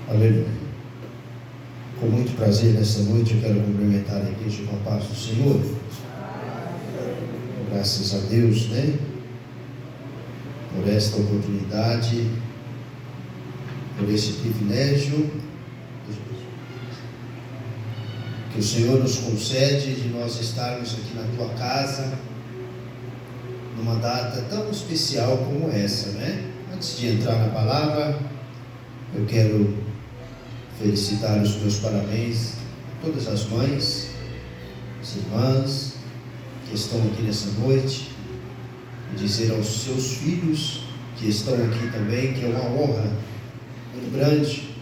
Aleluia. Com muito prazer nessa noite eu quero cumprimentar a igreja com a paz do Senhor. Graças a Deus, né? Por esta oportunidade, por esse privilégio que o Senhor nos concede de nós estarmos aqui na tua casa, numa data tão especial como essa, né? Antes de entrar na palavra, eu quero felicitar os meus parabéns a todas as mães, as irmãs que estão aqui nessa noite, e dizer aos seus filhos que estão aqui também que é uma honra muito grande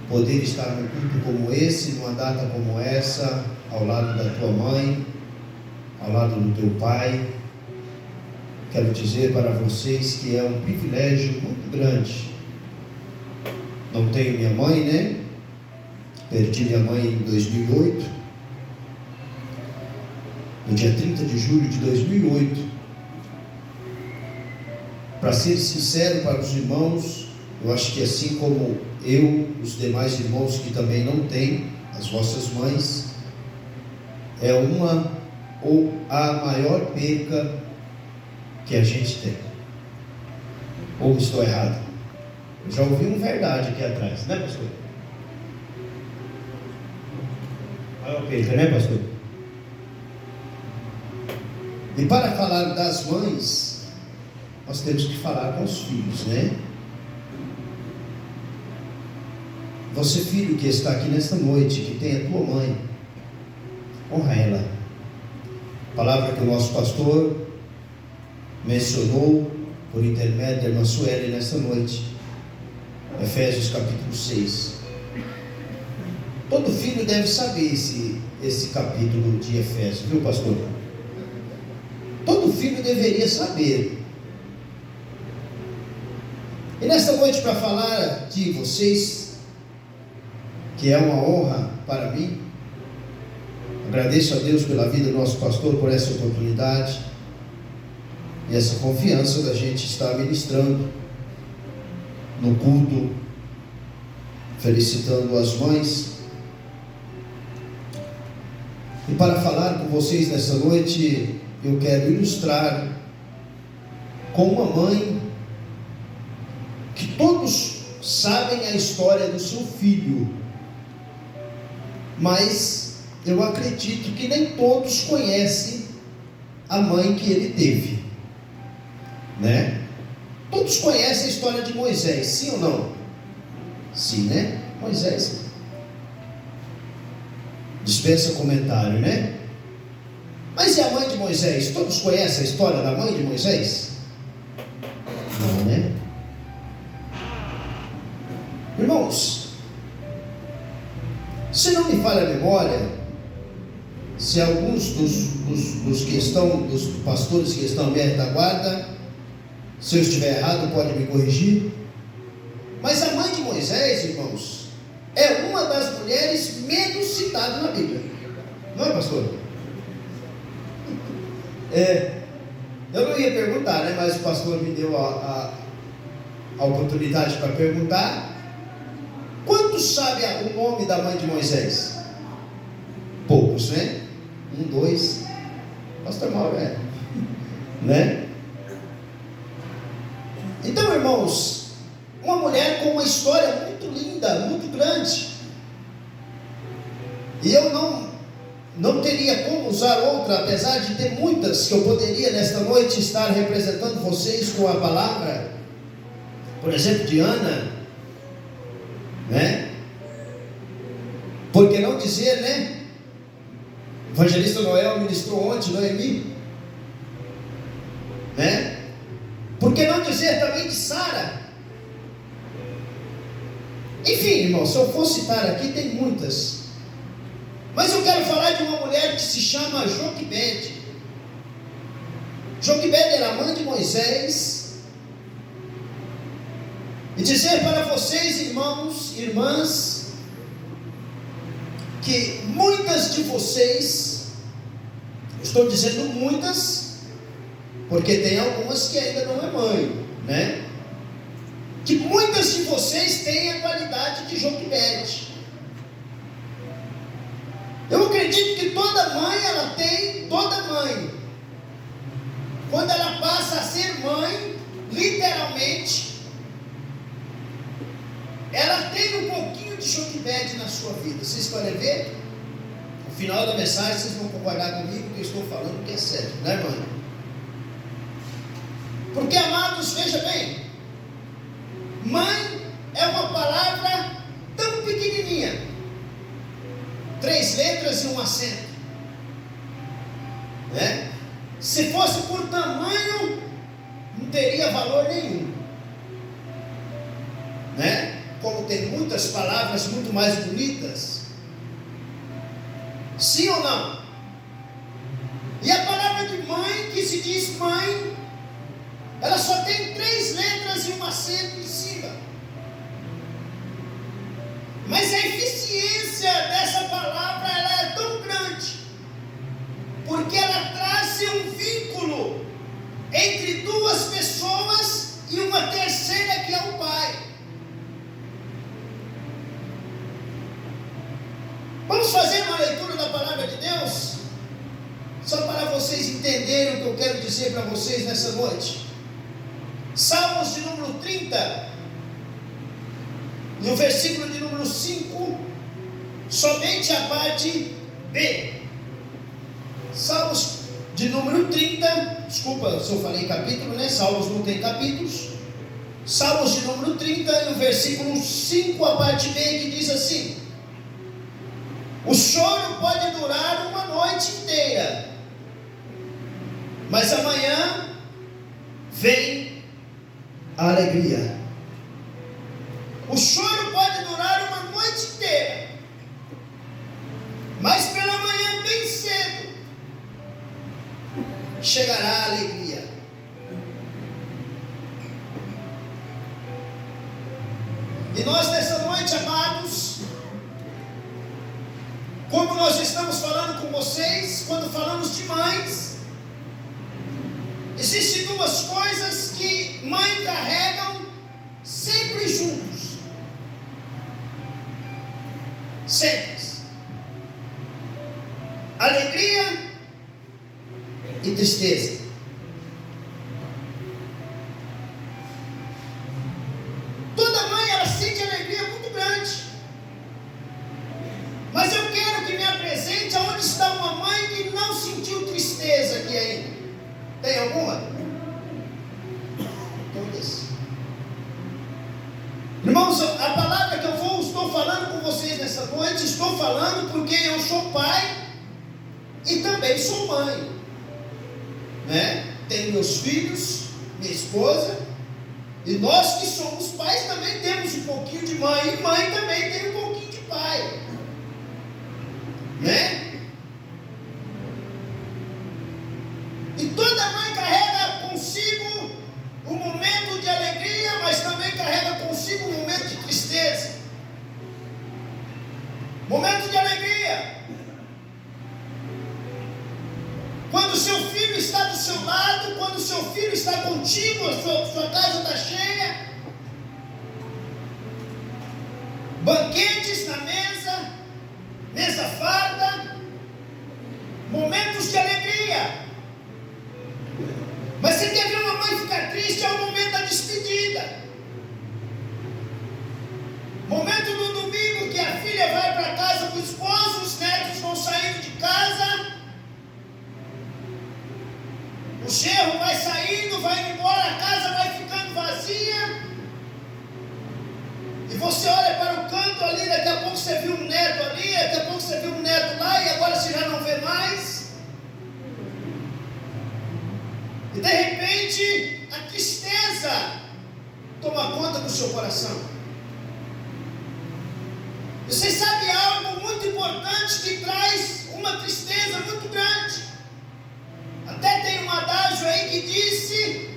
poder estar num culto como esse, numa data como essa, ao lado da tua mãe, ao lado do teu pai. Quero dizer para vocês que é um privilégio muito grande. Não tenho minha mãe, né? Perdi minha mãe em 2008, no dia 30 de julho de 2008. Para ser sincero para os irmãos, eu acho que assim como eu, os demais irmãos que também não têm as vossas mães, é uma ou a maior perca que a gente tem. Ou estou errado? Eu já ouvi uma verdade aqui atrás, né, pastor? Maior perca, né, pastor? E para falar das mães, nós temos que falar com os filhos, né? Você, filho que está aqui nesta noite, que tem a tua mãe, honra ela. A palavra que o nosso pastor mencionou por intermédio da irmã Sueli nesta noite, Efésios capítulo 6. Todo filho deve saber esse capítulo de Efésios, viu, pastor? Todo filho deveria saber. E nesta noite, para falar de vocês, que é uma honra para mim, agradeço a Deus pela vida do nosso pastor, por essa oportunidade e essa confiança da gente estar ministrando no culto, felicitando as mães. E para falar com vocês nessa noite, eu quero ilustrar com uma mãe que todos sabem a história do seu filho, mas eu acredito que nem todos conhecem a mãe que ele teve, né? Todos conhecem a história de Moisés, sim ou não? Sim, né? Moisés dispensa comentário, né? Mas e a mãe de Moisés? Todos conhecem a história da mãe de Moisés? Não, né? Irmãos, se não me falha a memória, se alguns dos que estão, dos pastores que estão à minha retaguarda, se eu estiver errado, pode me corrigir. Mas a mãe de Moisés, irmãos, é uma das mulheres menos citadas na Bíblia. Não é, pastor? Eu não ia perguntar, né? Mas o pastor me deu a oportunidade para perguntar. Quantos sabem o nome da mãe de Moisés? Poucos, né? 1, 2. Pastor Mauro, né? Então, irmãos, uma mulher com uma história muito linda, muito grande. E eu não teria como usar outra, apesar de ter muitas que eu poderia nesta noite estar representando vocês com a palavra. Por exemplo, de Ana, né? Por que não dizer, né? O evangelista Noel ministrou ontem, Noemi, né? Por que não dizer também de Sara? Enfim, irmão, se eu for citar aqui, tem muitas. Mas eu quero falar de uma mulher que se chama Joquebede. Joquebede era a mãe de Moisés. E dizer para vocês, irmãos e irmãs, que muitas de vocês, estou dizendo muitas, porque tem algumas que ainda não é mãe, né? que muitas de vocês têm a qualidade de Joquebede. Eu acredito que toda mãe, toda mãe, quando ela passa a ser mãe, literalmente, ela tem um pouquinho de Joquebede na sua vida. Vocês podem ver? No final da mensagem vocês vão concordar comigo que eu estou falando que é sério, né, mãe? Porque, amados, veja bem, mãe é uma palavra tão pequenininha, 3 letras e um acento, né? Se fosse por tamanho, não teria valor nenhum, né? Como tem muitas palavras muito mais bonitas, sim ou não? E a palavra de mãe, que se diz mãe, ela só tem 3 letras e um acento em cima. Mas a eficiência dessa palavra, ela é tão grande, porque ela traz um vínculo entre 2 pessoas e uma terceira, que é o pai. Vamos fazer uma leitura da palavra de Deus, só para vocês entenderem o que eu quero dizer para vocês nessa noite. Salmos de número 30, no versículo de número 5, somente a parte B. Salmos de número 30, desculpa se eu falei capítulo, né? Salmos não tem capítulos. Salmos de número 30, no versículo 5, a parte B, que diz assim: o choro pode durar uma noite inteira, mas amanhã vem a alegria. O choro pode durar uma noite inteira, mas pela manhã bem cedo chegará a alegria. E nós nessa noite, amados, como nós estamos falando com vocês, quando falamos de mães, existem 2 coisas que mãe carregam sempre juntos. Sempre. Alegria e tristeza. Toda mãe, ela sente alegria muito grande. Mas eu quero que me apresente aonde está uma mãe que não sentiu tristeza aqui ainda. Tem alguma? Todas. Irmãos, a palavra que eu estou falando com vocês nessa noite, estou falando porque eu sou pai e também sou mãe, né? Tenho meus filhos, minha esposa, e nós que somos pais também temos um pouquinho de mãe, e mãe também tem um pouquinho de pai, né? E toda mãe carrega consigo um momento de alegria, mas também carrega consigo um momento de tristeza. Momento de alegria, quando o seu filho está do seu lado, quando o seu filho está contigo, a sua casa está cheia, banquetes na mesa, mesa farta, momentos de alegria. Mas você quer ver uma mãe ficar triste? É o momento da despedida. Momento do domingo que a filha vai para casa com o esposo, os netos vão saindo de casa, o genro vai saindo, vai embora, a casa vai ficando vazia, e você olha para o canto ali, daqui a pouco você viu um neto ali, daqui a pouco você viu um neto lá, e agora você já não vê mais. E de repente a tristeza toma conta do seu coração. Você sabe algo muito importante que traz uma tristeza muito grande? Até tem um adágio aí que disse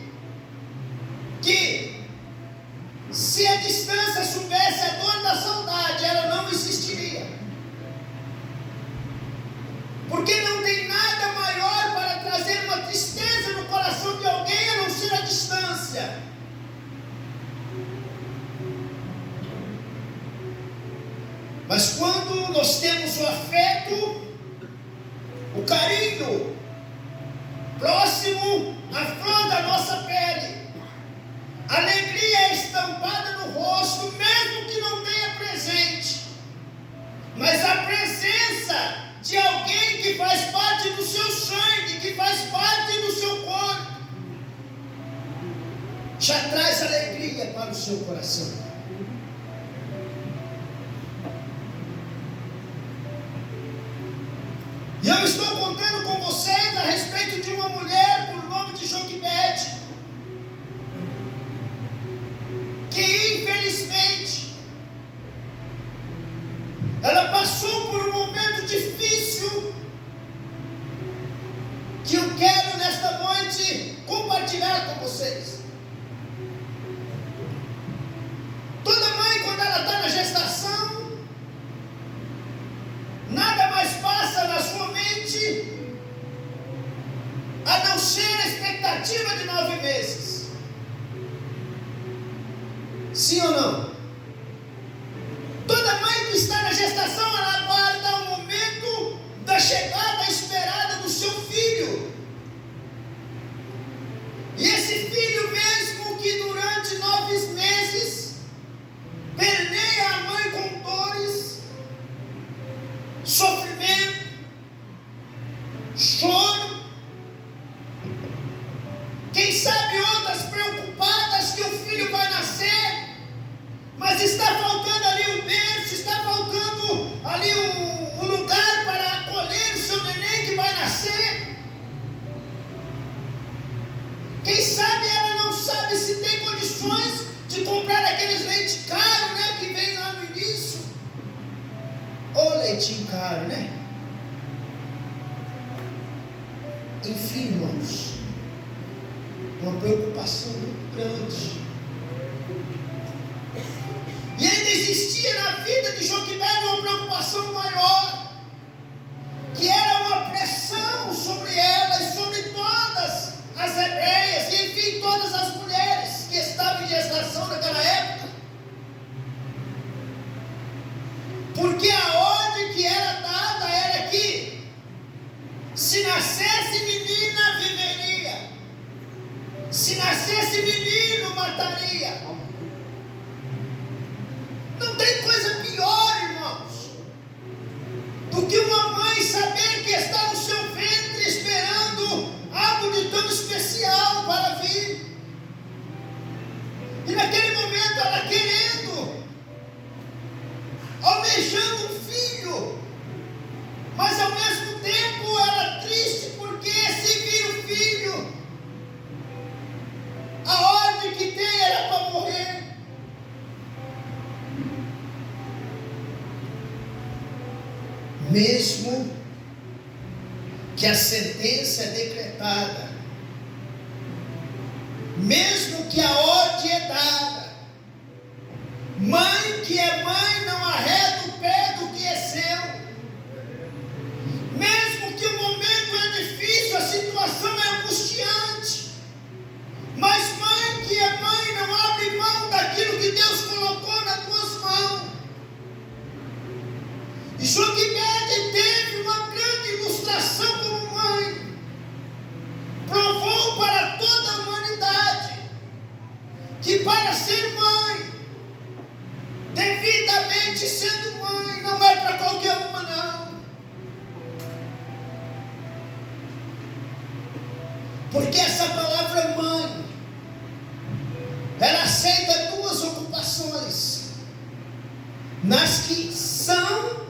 que se a distância soubesse a dor da saudade, ela não existiria. Porque não tem nada maior para trazer uma tristeza no coração de alguém a não ser a distância. Mas quando nós temos o afeto, o carinho próximo à flor da nossa pele, a alegria é estampada no rosto, mesmo que não tenha presente, mas a presença de alguém que faz parte do seu sangue, que faz parte do seu corpo, já traz alegria para o seu coração. E eu estou contando com vocês a respeito de uma mulher por nome de Joquebede, que infelizmente ela passou por um momento difícil, que eu quero nesta noite compartilhar com vocês. Toda mãe, quando ela está na gestação, nada mais passa na sua mente a não ser a expectativa de 9 meses. Sim ou não? Toda mãe que está na gestação, ela aguarda o momento da chegada esperada do seu filho. E esse filho, mesmo que durante 9 meses permeia a mãe com dores, sofrimento, choro, quem sabe outras preocupadas que o filho vai nascer, mas está faltando ali um berço, está faltando ali um lugar para acolher o seu neném que vai nascer. Quem sabe ela não sabe se tem condições de comprar aqueles leite caro, né, que vem lá no início. Ô leitinho caro, né? Enfim, irmãos, uma preocupação muito grande. E ainda existia na vida de Joquebede uma preocupação maior, que era uma pressão sobre ela e sobre todas as hebreias, e enfim, todas as mulheres que estavam em gestação naquela época. Porque a ordem que era dada era que, se nascesse menina, viveria; se nascesse menino, mataria. Não tem coisa pior, irmãos, do que uma mãe saber que está no seu ventre esperando algo de tão especial para vir. E naquele momento ela querendo, almejando um filho, mas ao mesmo tempo ela triste, porque se vir o filho, a ordem que tem era para morrer. Mesmo que a sentença é decretada, mesmo que a ordem é dada, mãe que é mãe não arreda o pé do que é seu. Mesmo que o momento é difícil, a situação é angustiante, mas mãe que é mãe não abre mão daquilo que Deus colocou nas tuas mãos. E Joquebede teve uma grande ilustração como mãe, provou para toda a humanidade que para ser mãe, devidamente sendo mãe, não é para qualquer uma não. Porque essa palavra mãe, ela aceita 2 ocupações, nas que são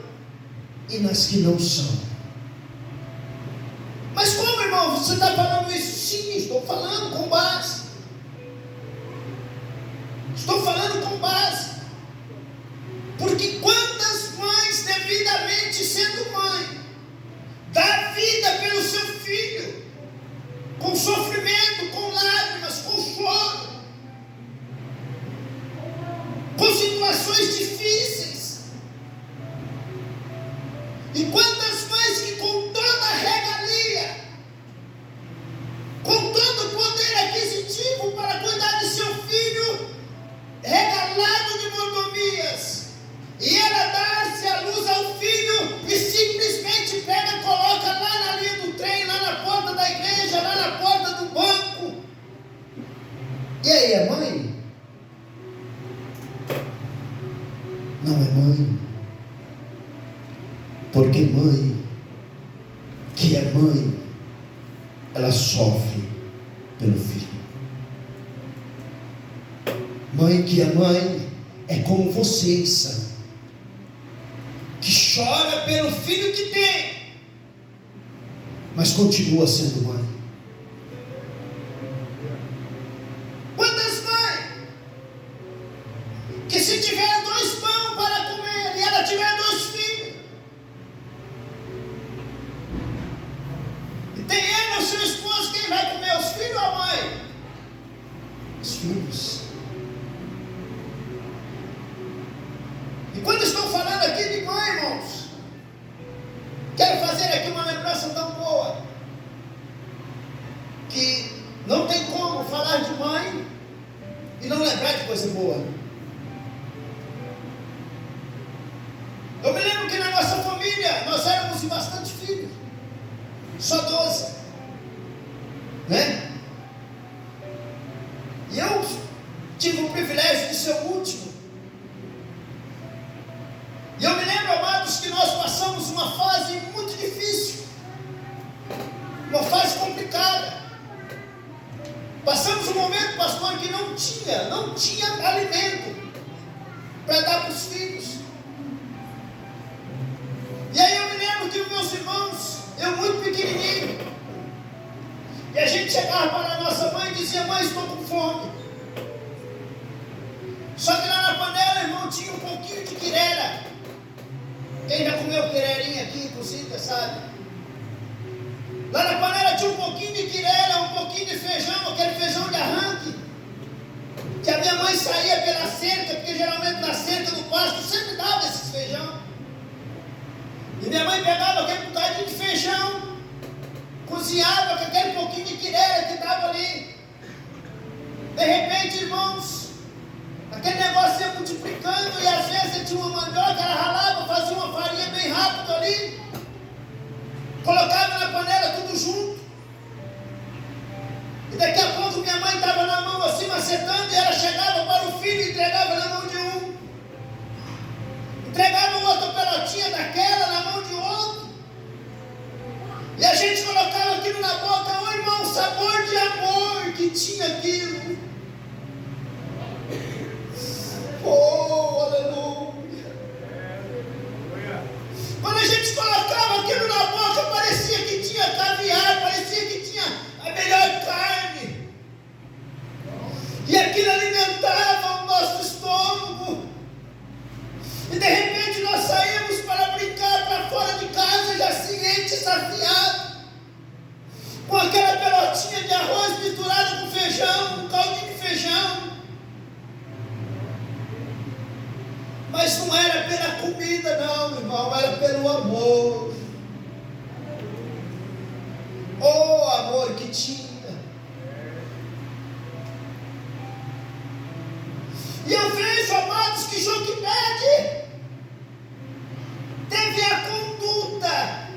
e nas que não são. Mas como, irmão, você está falando isso? Sim, estou falando com base. Estou falando com base. Porque quantas mães, devidamente sendo mãe, dá vida pelo seu filho, com sofrimento, com lágrimas, com choro, com situações difíceis. E quantas mães que com toda a regalia, com todo o poder aquisitivo para cuidar de seu filho, regalado de mordomias, e ela dar-se a não é mãe. Porque mãe, que é mãe, ela sofre pelo filho. Mãe que é mãe, é como você, Isa, que chora pelo filho que tem, mas continua sendo mãe. Quantas mães que se tiver 2 pães para comer e ela tiver 2 filhos, e tem ele ou seu esposo, quem vai comer, os filhos ou a mãe? Os filhos. E quando estou falando aqui de mãe, irmãos, quero fazer aqui uma lembrança tão boa, que não tem como falar de mãe e não lembrar de coisa boa. Eu me lembro que na nossa família, nós éramos bastante filhos, só 12, né? E eu tive o privilégio de ser o último. E eu me lembro, amados, que nós passamos uma fase muito difícil, uma fase complicada. Passamos um momento, pastor, que não tinha alimento para dar para os filhos. E aí eu me lembro que os meus irmãos, eu muito pequenininho, e a gente chegava para a nossa mãe e dizia: mãe, estou com fome. Só que lá na panela, irmão, tinha um pouquinho de quirera. Quem já comeu quirerinha aqui, cozida, sabe? Lá na panela tinha um pouquinho de quirera, um pouquinho de feijão, aquele feijão de arranque, que a minha mãe saía pela cerca, porque geralmente na cerca do pasto sempre dava esses feijão. E minha mãe pegava aquele bocadinho de feijão, cozinhava com aquele pouquinho de quirera que estava ali. De repente, irmãos, aquele negócio ia multiplicando, e às vezes tinha uma mandioca, ela ralava, fazia uma farinha bem rápido ali, colocava na panela tudo junto, e daqui a pouco minha mãe estava na mão assim macetando, e ela chegava para o filho e entregava na mão de um, entregava outra pelotinha daquela na mão de outro, e a gente colocava aquilo na boca. Ô irmão, sabor de amor que tinha aquilo. Oh, aleluia. Quando a gente colocava aquilo na boca, parecia que tinha caviar, parecia que tinha a melhor carne, e aquilo alimentava o nosso estômago. E de repente nós saímos para brincar para fora de casa, já ciente, saciado, com aquela pelotinha de arroz misturada com feijão, com caldinho de feijão. Mas não era pela comida, não, irmão, era pelo amor. Oh, amor que tinha. E eu vejo, amados, que Joquebede teve a conduta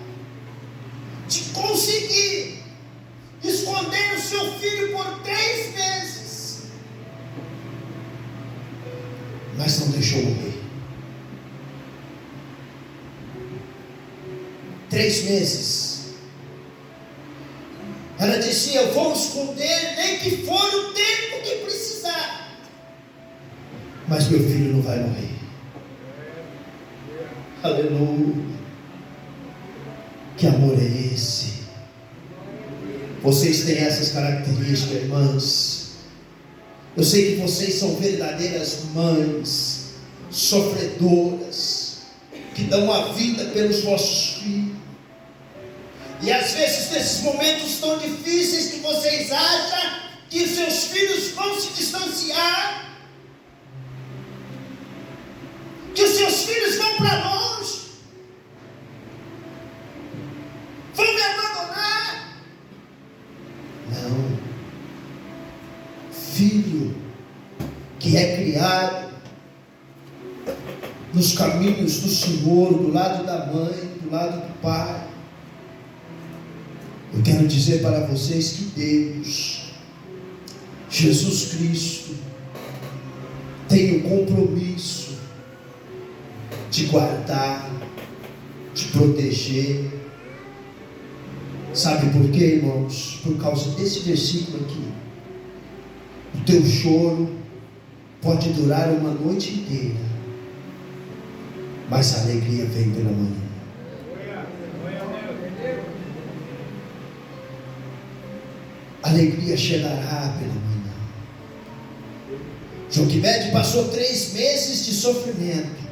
de conseguir esconder o seu filho por 3 meses, mas não deixou morrer. 3 meses. Ela dizia: eu vou esconder, nem que for o tempo que precisar, mas meu filho não vai morrer. Aleluia. Que amor é esse? Vocês têm essas características, irmãs. Eu sei que vocês são verdadeiras mães, sofredoras, que dão a vida pelos vossos filhos. E às vezes, nesses momentos tão difíceis que vocês acham que os seus filhos vão se distanciar, que os seus filhos vão para longe, vão me abandonar. Não. Filho que é criado nos caminhos do Senhor, do lado da mãe, do lado do pai. Eu quero dizer para vocês que Deus, Jesus Cristo, tem um compromisso te guardar, te proteger. Sabe por quê, irmãos? Por causa desse versículo aqui. O teu choro pode durar uma noite inteira, mas a alegria vem pela manhã. A alegria chegará pela manhã. Joquebede passou 3 meses de sofrimento,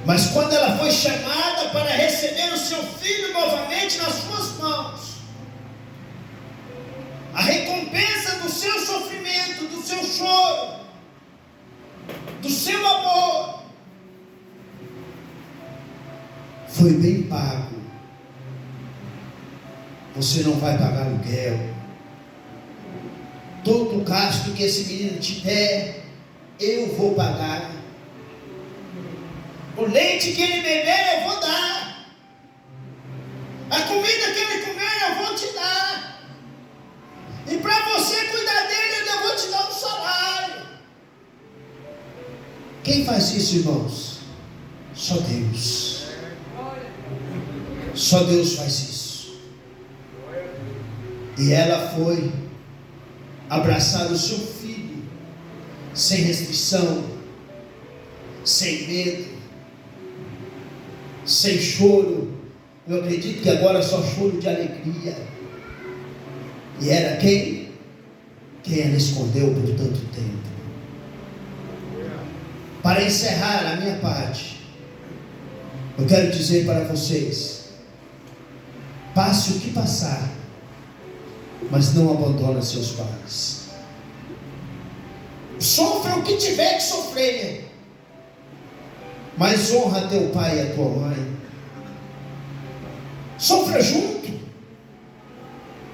mas quando ela foi chamada para receber o seu filho novamente nas suas mãos, a recompensa do seu sofrimento, do seu choro, do seu amor, foi bem pago. Você não vai pagar aluguel. Todo o gasto que esse menino tiver, eu vou pagar. O leite que ele beber, eu vou dar. A comida que ele comer, eu vou te dar. E para você cuidar dele, eu vou te dar um salário. Quem faz isso, irmãos? Só Deus. Só Deus faz isso. E ela foi abraçar o seu filho, sem restrição, sem medo, sem choro. Eu acredito que agora só choro de alegria. E era quem ela escondeu por tanto tempo. Para encerrar a minha parte, eu quero dizer para vocês: passe o que passar, mas não abandone seus pais. Sofra o que tiver que sofrer, mas honra teu pai e a tua mãe. Sofra junto,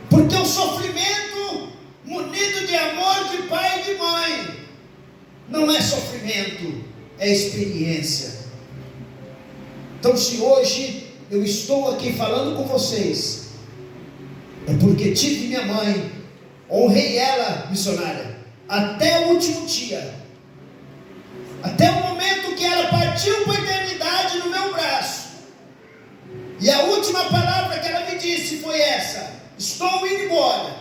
porque o sofrimento munido de amor de pai e de mãe não é sofrimento, é experiência. Então, se hoje eu estou aqui falando com vocês, é porque tive minha mãe, honrei ela, missionária, até o último dia, até o momento que ela partiu para a eternidade no meu braço. E a última palavra que ela me disse foi essa: estou indo embora,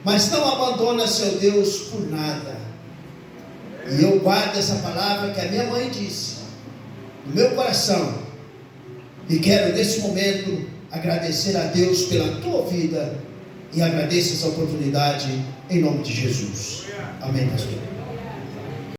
mas não abandona seu Deus por nada. E eu guardo essa palavra que a minha mãe disse no meu coração, e quero nesse momento agradecer a Deus pela tua vida, e agradeço essa oportunidade em nome de Jesus. Amém, pastor.